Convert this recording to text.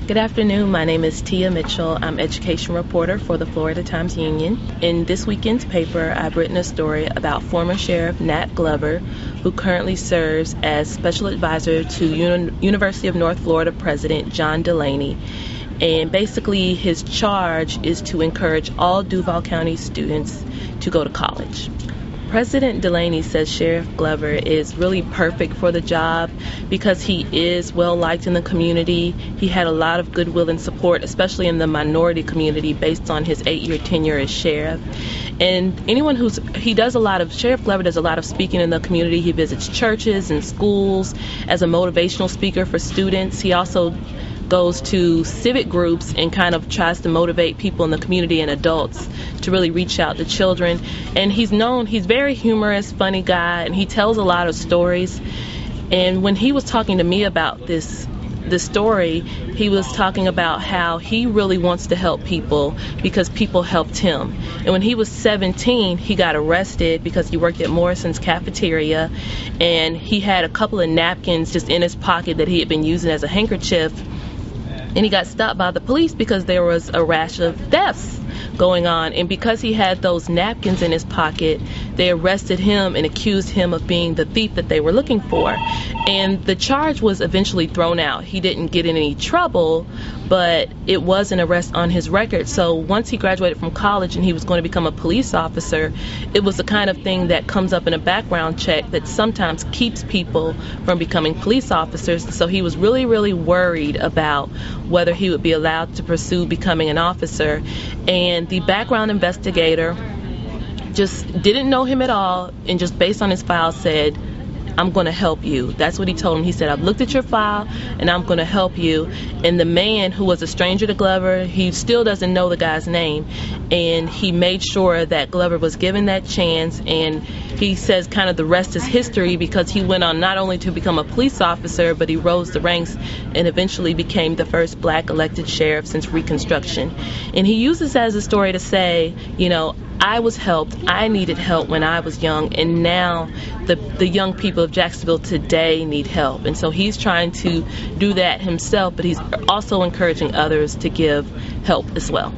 Good afternoon. My name is Tia Mitchell. I'm education reporter for the Florida Times-Union. In this weekend's paper, I've written a story about former Sheriff Nat Glover, who currently serves as special advisor to University of North Florida President John Delaney. And basically, his charge is to encourage all Duval County students to go to college. President Delaney says Sheriff Glover is really perfect for the job because he is well liked in the community. He had a lot of goodwill and support, especially in the minority community, based on his 8-year tenure as sheriff. And Sheriff Glover does a lot of speaking in the community. He visits churches and schools as a motivational speaker for students. He also goes to civic groups and kind of tries to motivate people in the community and adults to really reach out to children. And he's very humorous, funny guy, and he tells a lot of stories. And when he was talking to me about this story, he was talking about how he really wants to help people because people helped him. And when he was 17, he got arrested because he worked at Morrison's cafeteria, and he had a couple of napkins just in his pocket that he had been using as a handkerchief. And he got stopped by the police because there was a rash of thefts going on. And because he had those napkins in his pocket, they arrested him and accused him of being the thief that they were looking for. And the charge was eventually thrown out. He didn't get in any trouble, but it was an arrest on his record. So once he graduated from college and he was going to become a police officer, it was the kind of thing that comes up in a background check that sometimes keeps people from becoming police officers. So he was really, really worried about whether he would be allowed to pursue becoming an officer. And the background investigator just didn't know him at all, and just based on his file said, "I'm going to help you." That's what he told him. He said, "I've looked at your file and I'm going to help you." And the man, who was a stranger to Glover, he still doesn't know the guy's name, and he made sure that Glover was given that chance. And he says kind of the rest is history, because he went on not only to become a police officer, but he rose the ranks and eventually became the first black elected sheriff since Reconstruction. And he uses that as a story to say, I was helped, I needed help when I was young, and now the young people of Jacksonville today need help. And so he's trying to do that himself, but he's also encouraging others to give help as well.